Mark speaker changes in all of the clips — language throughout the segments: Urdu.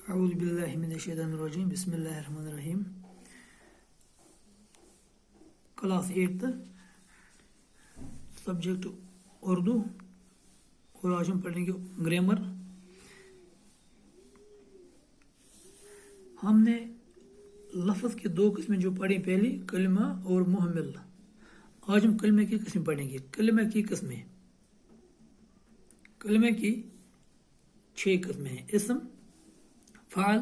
Speaker 1: اعوذ باللہ من الشیطان الرجیم بسم اللہ الرحمن الرحیم. کلاس 8 سبجیکٹ اردو اور آج ہم پڑھیں گے گرامر. ہم نے لفظ کے دو قسمیں جو پڑھی، پہلی کلمہ اور محمل. آج ہم کلمے کی قسم پڑھیں گے. کلمے کی قسمیں، کلمے کی 6 قسمیں ہیں: اسم، فعل،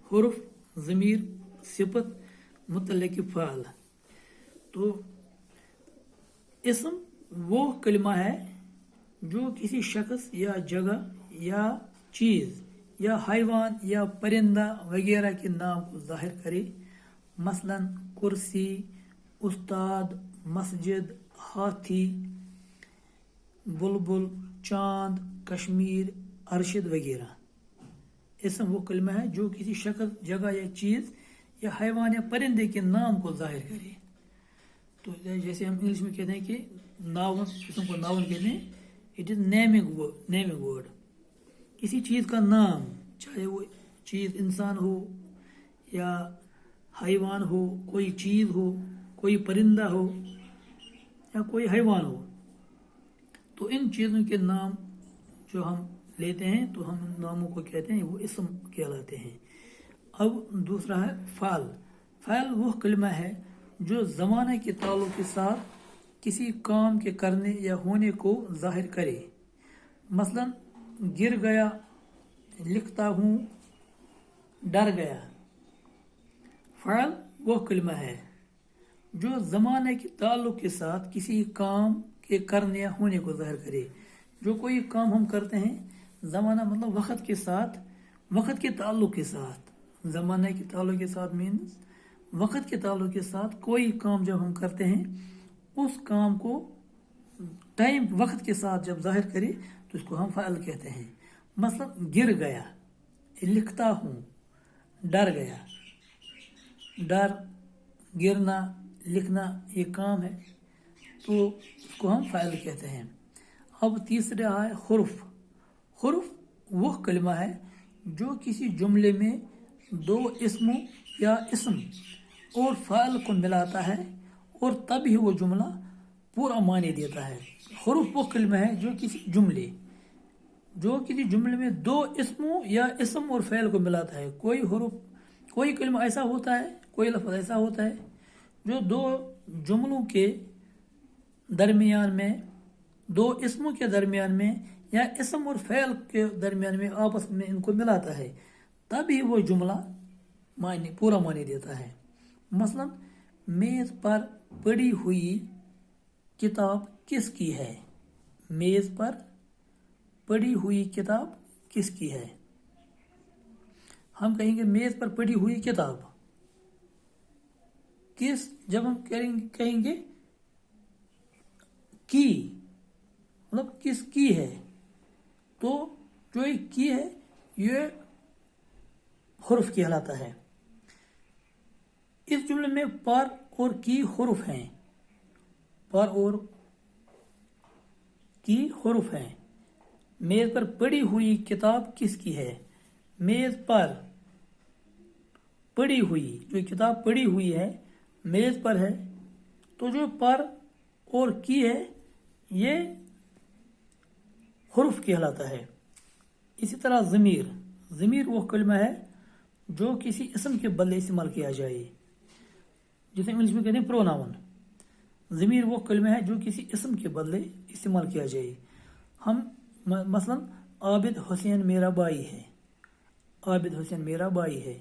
Speaker 1: حرف، ضمیر، صفت، متعلق فعل. تو اسم وہ کلمہ ہے جو کسی شخص یا جگہ یا چیز یا حیوان یا پرندہ وغیرہ کے نام کو ظاہر کرے. مثلا کرسی، استاد، مسجد، ہاتھی، بلبل، چاند، کشمیر، ارشد وغیرہ. اسم وہ کلمہ ہے جو کسی شخص، جگہ یا چیز یا حیوان یا پرندے کے نام کو ظاہر کرے. تو جیسے ہم انگلش میں کہتے ہیں کہ ناؤن، اسم کو ناؤن کہتے ہیں. It is naming word. کسی چیز کا نام، چاہے وہ چیز انسان ہو یا حیوان ہو، کوئی چیز ہو، کوئی پرندہ ہو یا کوئی حیوان ہو، تو ان چیزوں کے نام جو ہم لیتے ہیں تو ہم ان ناموں کو کہتے ہیں، وہ اسم کہلاتے ہیں. اب دوسرا ہے فعل. فعل وہ کلمہ ہے جو زمانے کے تعلق کے ساتھ کسی کام کے کرنے یا ہونے کو ظاہر کرے. مثلا گر گیا، لکھتا ہوں، ڈر گیا. فعل وہ کلمہ ہے جو زمانے کے تعلق کے ساتھ کسی کام کے کرنے یا ہونے کو ظاہر کرے. جو کوئی کام ہم کرتے ہیں، زمانہ مطلب وقت کے ساتھ، وقت کے تعلق کے ساتھ. زمانے کے تعلق کے ساتھ مینز وقت کے تعلق کے ساتھ کوئی کام جب ہم کرتے ہیں، اس کام کو ٹائم، وقت کے ساتھ جب ظاہر کرے تو اس کو ہم فعل کہتے ہیں. مثلا گر گیا، لکھتا ہوں، ڈر گیا. ڈر، گرنا، لکھنا یہ کام ہے تو اس کو ہم فعل کہتے ہیں. اب تیسرا ہے حرف. حرف وہ کلمہ ہے جو کسی جملے میں دو اسموں یا اسم اور فعل کو ملاتا ہے اور تب ہی وہ جملہ پورا معنی دیتا ہے. حرف وہ کلمہ ہے جو کسی جملے میں دو اسموں یا اسم اور فعل کو ملاتا ہے. کوئی کلمہ ایسا ہوتا ہے، کوئی لفظ ایسا ہوتا ہے جو دو جملوں کے درمیان میں، دو اسموں کے درمیان میں یا اسم اور فعل کے درمیان میں آپس میں ان کو ملاتا ہے، تبھی وہ جملہ پورا معنی دیتا ہے. مثلا میز پر پڑی ہوئی کتاب کس کی ہے؟ میز پر پڑی ہوئی کتاب کس کی ہے؟ ہم کہیں گے میز پر پڑی ہوئی کتاب کس، جب ہم کہیں گے کی مطلب کس کی ہے، تو جو یہ کی ہے یہ حرف کہلاتا ہے. اس جملے میں پر اور کی حرف ہیں. پر اور کی حرف ہیں. میز پر پڑی ہوئی کتاب کس کی ہے؟ میز پر پڑی ہوئی، جو کتاب پڑی ہوئی ہے میز پر ہے، تو جو پر اور کی ہے یہ حرف کہلاتا ہے. اسی طرح ضمیر. ضمیر وہ کلمہ ہے جو کسی اسم کے بدلے استعمال کیا جائے، جسے انگلش میں کہتے ہیں پروناؤن. ضمیر وہ کلمہ ہے جو کسی اسم کے بدلے استعمال کیا جائے. ہم مثلا عابد حسین میرا بھائی ہے. عابد حسین میرا بھائی ہے.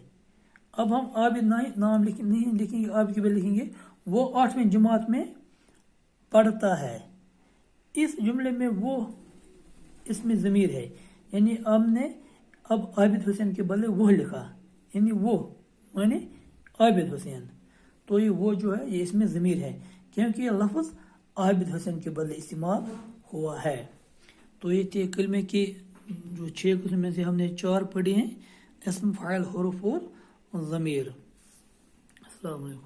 Speaker 1: اب ہم عابد نام نہیں لکھیں گے، عابد کے بدلے لکھیں گے وہ 8ویں جماعت میں پڑھتا ہے. اس جملے میں وہ اس میں ضمیر ہے، یعنی ہم نے اب عابد حسین کے بدلے وہ لکھا، یعنی وہ یعنی عابد حسین. تو یہ وہ جو ہے یہ اس میں ضمیر ہے کیونکہ یہ لفظ عابد حسین کے بدلے استعمال ہوا ہے. تو یہ کلمے کی جو 6 قسم میں سے ہم نے 4 پڑھی ہیں: اسم، فاعل، حرف اور ضمیر. السلام علیکم.